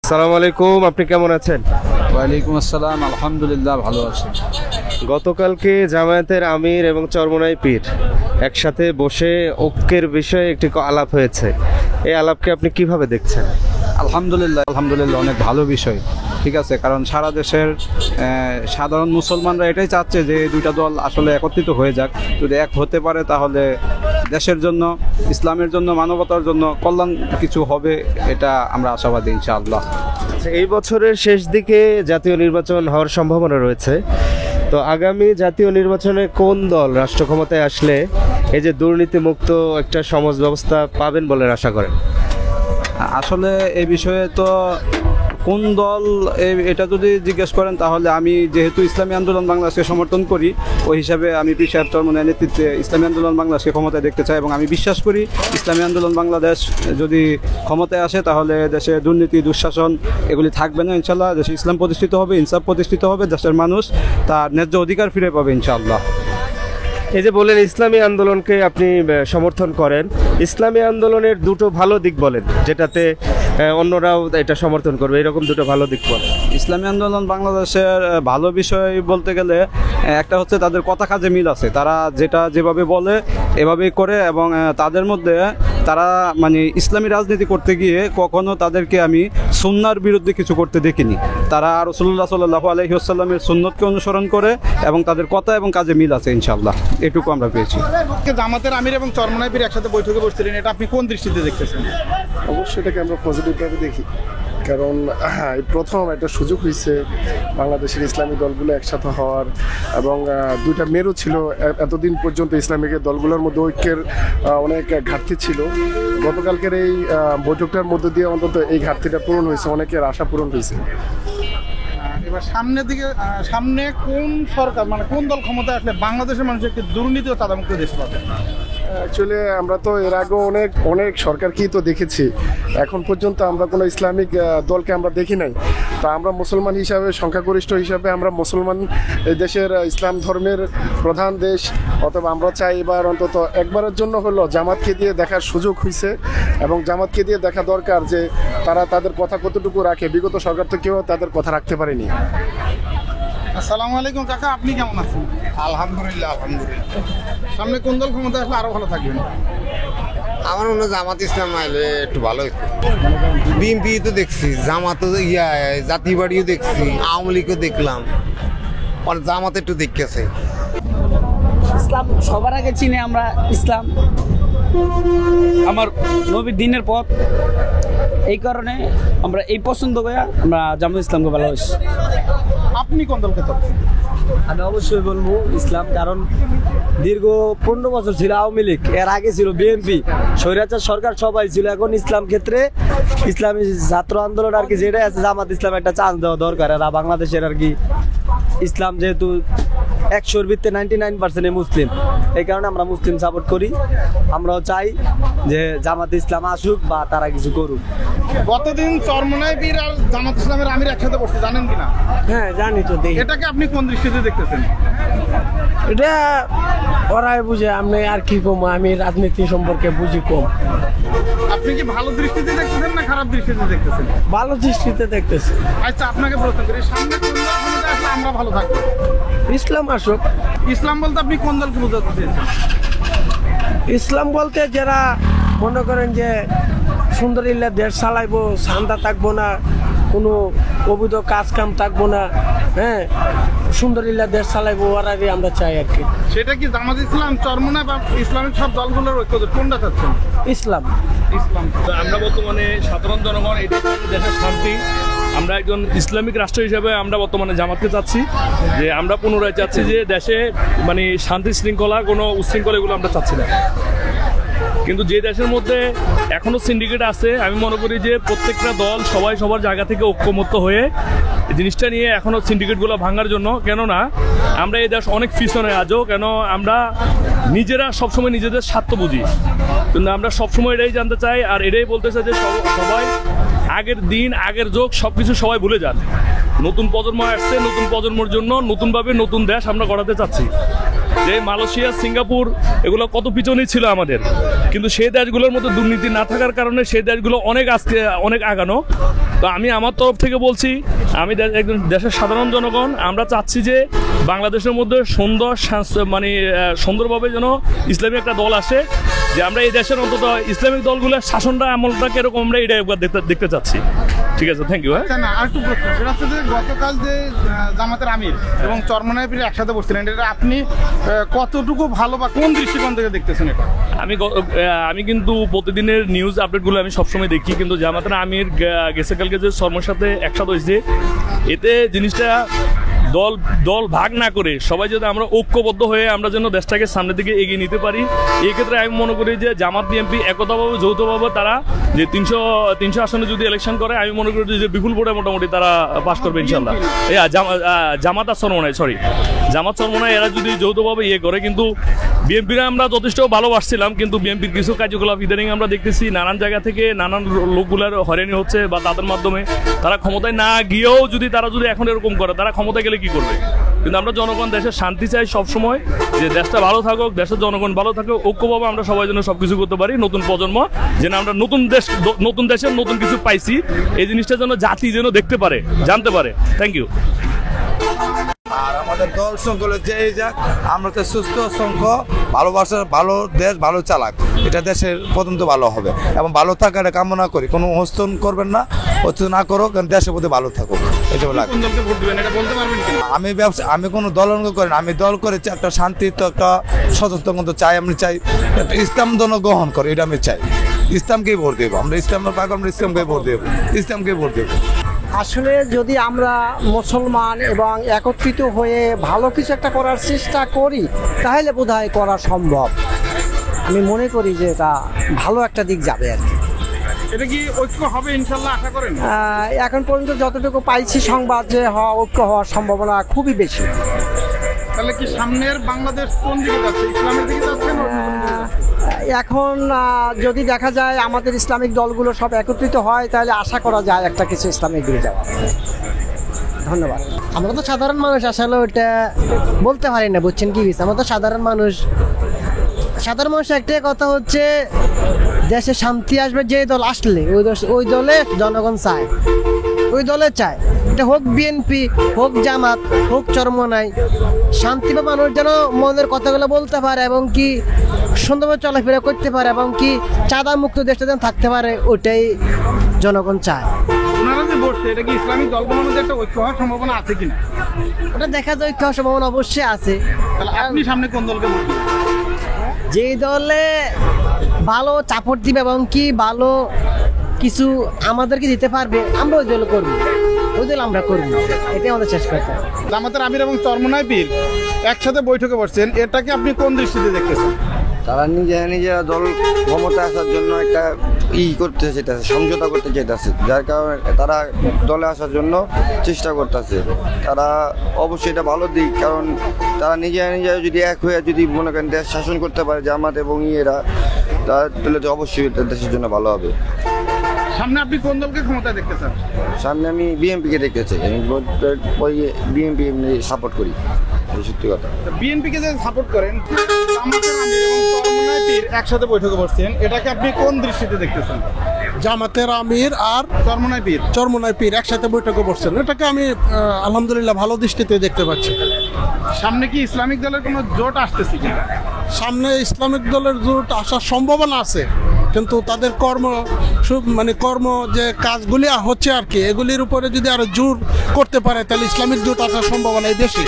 আসসালামু আলাইকুম, আপনি কেমন আছেন? ওয়ালাইকুম আসসালাম, আলহামদুলিল্লাহ ভালো আছি। গতকালকে জামায়াতের আমির এবং চরমোনাই পীর একসাথে বসে ঐক্যের বিষয়ে একটি আলাপ হয়েছে। এই আলাপকে আপনি কিভাবে দেখছেন? আলহামদুলিল্লাহ অনেক ভালো বিষয়। ঠিক আছে, কারণ সারা দেশের সাধারণ মুসলমানরা এটাই চাচ্ছে যে এই দুইটা দল আসলে একত্রিত হয়ে যাক। যদি এক হতে পারে তাহলে দেশের জন্য, ইসলামের জন্য, মানবতার জন্য কল্যাণ কিছু হবে, এটা আমরা আশাবাদী ইনশাআল্লাহ। এই বছরের শেষ দিকে জাতীয় নির্বাচন হওয়ার সম্ভাবনা রয়েছে। তো আগামী জাতীয় নির্বাচনে কোন দল রাষ্ট্র ক্ষমতায় আসলে এই যে দুর্নীতিমুক্ত একটা সমাজ ব্যবস্থা পাবেন বলে আশা করেন? আসলে এই বিষয়ে তো কোন দল এটা যদি জিজ্ঞেস করেন তাহলে আমি যেহেতু ইসলামী আন্দোলন বাংলাদেশকে সমর্থন করি, ওই হিসাবে আমি পীর সাহেব চরমোনাইয়ের নেতৃত্বে ইসলামী আন্দোলন বাংলাদেশকে ক্ষমতায় দেখতে চাই এবং আমি বিশ্বাস করি ইসলামী আন্দোলন বাংলাদেশ যদি ক্ষমতায় আসে তাহলে দেশে দুর্নীতি, দুঃশাসন এগুলি থাকবে না ইনশাল্লাহ। দেশে ইসলাম প্রতিষ্ঠিত হবে, ইনসাফ প্রতিষ্ঠিত হবে, দেশের মানুষ তার ন্যায্য অধিকার ফিরে পাবে ইনশাআল্লাহ। এই যে বলেন ইসলামী আন্দোলনকে আপনি সমর্থন করেন, ইসলামী আন্দোলনের দুটো ভালো দিক বলেন যেটাতে অন্যরাও এটা সমর্থন করবে, এরকম দুটো ভালো দিক বলেন। ইসলামী আন্দোলন বাংলাদেশের ভালো বিষয় বলতে গেলে একটা হচ্ছে তাদের কথা কাজে মিল আছে, তারা যেটা যেভাবে বলে এভাবেই করে এবং তাদের মধ্যে তারা মানে ইসলামী রাজনীতি করতে গিয়ে কখনো তাদেরকে আমি সুন্নাহর বিরুদ্ধে কিছু করতে দেখিনি। তারা রাসূলুল্লাহ সাল্লাল্লাহু আলাইহি ওয়াসাল্লামের সুন্নতকে অনুসরণ করে এবং তাদের কথা এবং কাজে মিল আছে ইনশাআল্লাহ, এটুকু আমরা পেয়েছি। জামাতের আমির এবং চরমোনাই পীর একসাথে বৈঠকে বসছিলেন, এটা আপনি কোন দৃষ্টিতে দেখতেছেন? অবশ্যই এটাকে আমরা পজিটিভভাবে দেখি, কারণ প্রথম একটা সুযোগ হয়েছে বাংলাদেশের ইসলামী দলগুলো একসাথে হওয়ার এবং দুইটা মেরু ছিল এতদিন পর্যন্ত ইসলামিক দলগুলোর মধ্যে ঐক্যের অনেক ঘাটতি ছিল। গতকালকের এই বৈঠকটার মধ্যে দিয়ে অন্তত এই ঘাটতিটা পূরণ হয়েছে, অনেকের আশা পূরণ হয়েছে। এবার সামনের দিকে সামনে কোন সরকার মানে কোন দল ক্ষমতায় আসলে বাংলাদেশের মানুষ একটি দুর্নীতি ও চাঁদামুক্ত দেশ পাবে? অ্যাকচুয়ালি আমরা তো এর আগেও অনেক সরকারকেই তো দেখেছি, এখন পর্যন্ত আমরা কোনো ইসলামিক দলকে আমরা দেখি নাই। তা আমরা মুসলমান হিসাবে, সংখ্যাগরিষ্ঠ হিসাবে আমরা মুসলমান এই দেশের ইসলাম ধর্মের প্রধান দেশ, অথবা আমরা চাই এবার অন্তত একবারের জন্য হলো জামাতকে দিয়ে দেখার সুযোগ হয়েছে এবং জামাতকে দিয়ে দেখা দরকার যে তারা তাদের কথা কতটুকু রাখে। বিগত সরকার তো কেউ তাদের কথা রাখতে পারেনি। আসসালামু আলাইকুম কাকা, আপনি কেমন আছেন? আলহামদুলিল্লাহ। সামনে কোন দল ক্ষমতায় আসলে আরো ভালো থাকবেন? আমার মনে হয় জামাত ইসলাম আইলে একটু ভালো হইতো। বিএনপি তো দেখছি, জামাত জাতীয় পার্টিও দেখছি, আওয়ামী লীগও দেখলাম, আর জামাত একটু দেখতেছে। ইসলাম সবার আগে চিনি আমরা, ইসলাম আমার নবীর দিনের পথ, এই কারণে আমরা এই পছন্দ করে আমরা জামাত ইসলামকে ভালোবাসি। আপনি কোন দলকে চাচ্ছেন? আমি অবশ্যই বলবো ইসলাম, কারণ দীর্ঘ 15 বছর ছিল আওয়ামী লীগ, এর আগে ছিল বিএনপি, স্বৈরাচার সরকার সবাই ছিল। এখন ইসলাম ক্ষেত্রে ইসলামী ছাত্র আন্দোলন আর কি যেটাই আছে, জামাত ইসলাম একটা চান্স দেওয়া দরকার। এরা বাংলাদেশের আর কি ইসলাম যেহেতু 100-র ভিত্তিতে 99% মুসলিম, এই কারণে আমরা মুসলিম সাপোর্ট করি। আমরাও চাই যে জামাত ইসলাম আসুক বা তারা কিছু করুক। গতদিন চরমোনাই পীর আর জামাত ইসলামের আমির একসাথে বসছে, জানেন কিনা? হ্যাঁ জানি তো, দেখি। এটাকে আপনি কোন দৃষ্টিতে দেখতেছেন? এটা ওরাই বুঝে, আমি আর কি কম, আমি রাজনীতি সম্পর্কে বুঝি কম। আপনি কি ভালো দৃষ্টিতে দেখতেছেন না খারাপ দৃষ্টিতে দেখতেছেন? ভালো দৃষ্টিতে দেখতেছি। আচ্ছা, আপনাকে প্রশ্ন করি, সামনে কোন দল ক্ষমতায় আসলে আমরা ভালো থাকবো? ইসলাম আসুক। ইসলাম বলতে আপনি কোন দলকে বোঝাতে চেয়েছেন? ইসলাম বলতে যারা মনে করেন যে সুন্দর ইল্লা দেশ চালাইবো, শান্তা থাকবো না, কোনো অবৈধ কাজ কাম থাকবো না, হ্যাঁ, সুন্দর ইল্লা দেশ চালাইবো, ওরাই আমরা চাই আর কি। সেটা কি জামাত ইসলাম, চরমোনাই বা ইসলামিক সব দলগুলোর ঐক্য, কোনটা চাচ্ছেন? ইসলাম। আমরা বর্তমানে সাধারণ জনগণ, এটা দেশের শান্তি, আমরা একজন ইসলামিক রাষ্ট্র হিসেবে আমরা বর্তমানে জামাতকে চাচ্ছি যে আমরা পুনরায় চাচ্ছি যে দেশে মানে শান্তি শৃঙ্খলা, কোনো উচ্ছৃঙ্খলা এগুলো আমরা চাচ্ছি না। কিন্তু যে দেশের মধ্যে এখনো সিন্ডিকেট আছে, আমি মনে করি যে প্রত্যেকটা দল সবাই সবার জায়গা থেকে ঐক্যমত্য হয়ে এই জিনিসটা নিয়ে এখনো সিন্ডিকেটগুলো ভাঙার জন্য, কেননা আমরা এই দেশ অনেক পিছনে আজও, কেন আমরা নিজেরা সবসময় নিজেদের স্বার্থ বুঝি, কিন্তু আমরা সবসময় এটাই জানতে চাই আর এটাই বলতে চাই যে সবাই আগের দিন, আগের যুগ সবকিছু সবাই ভুলে যান। নতুন প্রজন্ম আসছে, নতুন প্রজন্মের জন্য নতুনভাবে নতুন দেশ আমরা গড়াতে চাচ্ছি। যে মালয়েশিয়া, সিঙ্গাপুর এগুলো কত পিছনে ছিল আমাদের, কিন্তু সেই দেশগুলোর মধ্যে দুর্নীতি না থাকার কারণে সেই দেশগুলো অনেক আগানো। তো আমি আমার তরফ থেকে বলছি, আমি একজন দেশের সাধারণ জনগণ, আমরা চাচ্ছি যে বাংলাদেশের মধ্যে সুন্দরভাবে যেন ইসলামী একটা দল আসে, যে আমরা এই দেশের অন্তত ইসলামিক দলগুলোর শাসনটা আমলটা কিরকম আমরা এটা একবার দেখতে চাচ্ছি। ঠিক আছে, থ্যাংক ইউ। হ্যাঁ, না আর একটু প্রশ্ন, সেটা হচ্ছে যে গতকাল যে জামাতের আমির এবং চরমনায় পীর একসাথে বসছিলেন, এটা আপনি কতটুকু ভালো বা কোন দৃষ্টিকোণ থেকে দেখতেছেন এটা? আমি কিন্তু প্রতিদিনের নিউজ আপডেটগুলো আমি সবসময় দেখি, কিন্তু জামাতের আমির গেছে কালকে যে শর্মার সাথে একসাথে হয়েছে, এতে জিনিসটা দল ভাগ না করে সবাই যদি আমরা ঐক্যবদ্ধ হয়ে আমরা যেন দেশটাকে সামনের দিকে এগিয়ে নিতে পারি। এই ক্ষেত্রে আমি মনে করি যে জামাত বিএনপি একতাভাবে যৌথভাবে তারা যে 300 আসনে যদি ইলেকশন করে, আমি মনে করি যে বিপুল ভোটে মোটামুটি তারা পাশ করবে ইনশাল্লাহ। জামাত আর চরমনায় এরা যদি যৌথভাবে করে, কিন্তু বিএনপিরা আমরা যথেষ্ট ভালোবাসছিলাম, কিন্তু বিএনপির কিছু কার্যকলাপ ইদানিং আমরা দেখতেছি নানান জায়গা থেকে নানান লোকগুলার হয়রানি হচ্ছে, বা তাদের মাধ্যমে তারা ক্ষমতায় না গিয়েও তারা যদি এখন এরকম করে, তারা ক্ষমতায় গেলে কি করবে? কিন্তু আমরা জনগণ দেশের শান্তি চাই সবসময়, যে দেশটা ভালো থাকুক, দেশের জনগণ ভালো থাকুক, ঐক্যভাবে আমরা সবাই যেন সবকিছু করতে পারি। নতুন প্রজন্ম যেন আমরা নতুন দেশের নতুন কিছু পাইছি, এই জিনিসটা যেন জাতি যেন দেখতে পারে, জানতে পারে। Thank you. আর আমাদের দল সংখ্যা যে এই যাক, আমরা তো সুস্থ সংখ্যা ভালোবাসার, ভালো দেশ ভালো চালাক, এটা দেশের পর্যন্ত ভালো হবে এবং ভালো থাকার কামনা করি। কোনো হস্তন করবেন না, হস্ত না করো, কারণ দেশের প্রতি ভালো থাকুক, এটা লাগে। আমি কোনো দল করি না, আমি দল করে একটা শান্তি, তো একটা সচেতন চাই, আমি চাই একটা ইসলাম ধর্ম গ্রহণ করে, এটা আমি চাই। ইসলামকেই ভোট দেবো আমরা, ইসলামের পাক, আমরা ইসলামকেই ভোট দেবো, ইসলামকেই ভোট দেবো। আসলে যদি আমরা মুসলমান এবং একত্রিত হয়ে ভালো কিছু একটা করার চেষ্টা করি, তাহলে বোধহয় করা সম্ভব। আমি মনে করি যে এটা ভালো একটা দিক যাবে আর কি। এটা কি ঐক্য হবে ইনশাল্লাহ আশা করেন? এখন পর্যন্ত যতটুকু পাইছি সংবাদ, যে ঐক্য হওয়ার সম্ভাবনা খুবই বেশি। তাহলে কি সামনের বাংলাদেশ কোন দিকে যাচ্ছে, ইসলামের দিকে যাচ্ছে না? এখন যদি দেখা যায় আমাদের ইসলামিক দলগুলো সব একত্রিত হয়, তাহলে আশা করা যায় একটা কিছু ইসলামিক দিকে যাওয়া। ধন্যবাদ। আমরা তো সাধারণ মানুষ, আসলে ওটা বলতে পারি না, বুঝছেন কি? আমরা তো সাধারণ মানুষ। একটাই কথা হচ্ছে, দেশে শান্তি আসবে যে দল আসলে, ওই দলে জনগণ চায়, ওই দলে চায়। এটা হোক বিএনপি, হোক জামাত, হোক চরমনাই, শান্তি বা মানুষ যেন মনের কথাগুলো বলতে পারে এবং কি সুন্দরভাবে চলাফেরা করতে পারে এবং কি চাঁদা মুক্ত দেশটা যেন থাকতে পারে, ওইটাই জনগণ চায়। ওনারা যে বসছে, এটা কি ইসলামিক দলগুলোর মধ্যে একটা ঐক্য হওয়ার সম্ভাবনা আছে কিনা? ওটা দেখা যায়, ঐক্য হওয়ার সম্ভাবনা অবশ্যই আছে। তাহলে আপনি সামনে কোন দলকে ভোট দিবেন? যেই দলে ভালো সাপোর্ট দিবে এবং কি ভালো কিছু আমাদেরকে দিতে পারবে, আমরা ওই দল করবো, ওই দল আমরা করবো, এটাই আমাদের শেষ কথা। জামাতের আমির এবং চরমনায় পীর একসাথে বৈঠকে বসছেন, এটাকে আপনি কোন দৃষ্টিতে দেখতেছেন? তারা নিজেরা দল ক্ষমতা আসার জন্য একটা করতে চাইতেছে, সমঝোতা করতে চাইতেছে, যার কারণে তারা দলে আসার জন্য চেষ্টা করতেছে। তারা অবশ্যই এটা ভালো দিক, কারণ তারা নিজেরা যদি এক হয়ে যদি মনে করেন দেশ শাসন করতে পারে, জামাত এবং তাহলে তো অবশ্যই দেশের জন্য ভালো হবে। সামনে আপনি কোন দলকে ক্ষমতায় দেখতে চান? সামনে আমি বিএনপিকে দেখতে চাই, আমি ওই বিএনপি সাপোর্ট করি, সত্যি কথা। বিএনপিকে যে সাপোর্ট করেন, জামাতের আমির এবং চরমনায় পীর একসাথে বৈঠকে বসছেন, এটাকে আপনি কোন দৃষ্টিতে দেখতেছেন? জামাতের আমির আর চরমনায় পীর একসাথে বৈঠকে বসছেন, এটাকে আমি আলহামদুলিল্লাহ ভালো দৃষ্টিতে দেখতে পাচ্ছি। সামনে কি ইসলামিক দলের কোনো জোট আসতেছে কিনা? সামনে ইসলামিক দলের জোট আসার সম্ভাবনা আছে, কিন্তু তাদের কর্ম যে কাজগুলি হচ্ছে আর কি, এগুলির উপরে যদি আরো জোর করতে পারে, তাহলে ইসলামিক জোট আসার সম্ভাবনাই বেশি।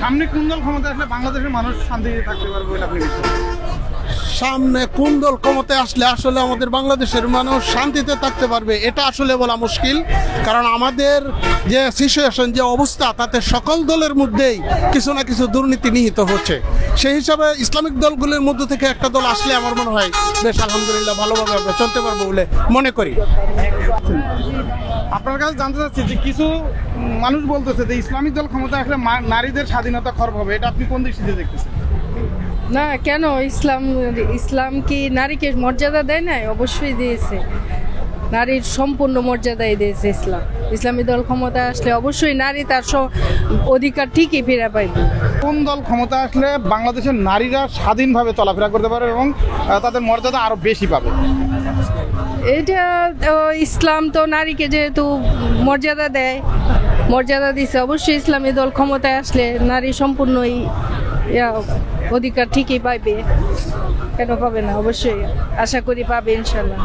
সামনে কোন দল ক্ষমতা আসলে বাংলাদেশের মানুষ শান্তিতে থাকতে পারবে বলে আপনি বিশ্বাস করেন? সামনে কোন দল ক্ষমতায় আসলে আসলে আমাদের বাংলাদেশের মানুষ শান্তিতে থাকতে পারবে, এটা আসলে বলা মুশকিল। কারণ আমাদের যে সিচুয়েশন, যে অবস্থা, তাতে সকল দলের মধ্যেই কিছু না কিছু দুর্নীতি নিহিত হচ্ছে। সেই হিসাবে ইসলামিক দলগুলোর মধ্য থেকে একটা দল আসলে আমার মনে হয় বেশ আলহামদুলিল্লাহ ভালোভাবে আমরা চলতে পারবো বলে মনে করি। আপনার কাছে জানতে চাচ্ছি যে কিছু মানুষ বলতেছে যে ইসলামিক দল ক্ষমতা আসলে নারীদের স্বাধীনতা খর্ব হবে, এটা আপনি কোন দৃষ্টিতে দেখতেছেন? না, কেন? ইসলাম কি নারীকে মর্যাদা দেয় না? অবশ্যই দিয়েছে। নারীর সম্পূর্ণ মর্যাদাই দিয়েছে ইসলাম। ইসলামী দল ক্ষমতায় আসলে অবশ্যই নারী তার অধিকার ঠিকই ফিরে পাইবে। কোন দল ক্ষমতা আসলে বাংলাদেশের নারীরা স্বাধীনভাবে চলাফেরা করতে পারবে এবং তাদের মর্যাদা আরো বেশি পাবে? এটা ইসলাম তো নারীকে যেহেতু মর্যাদা দেয়, মর্যাদা দিচ্ছে, অবশ্যই ইসলামী দল ক্ষমতায় আসলে নারী সম্পূর্ণই অধিকার ঠিকই পাইবে। কেন পাবে না? অবশ্যই আশা করি পাবে ইনশাল্লাহ।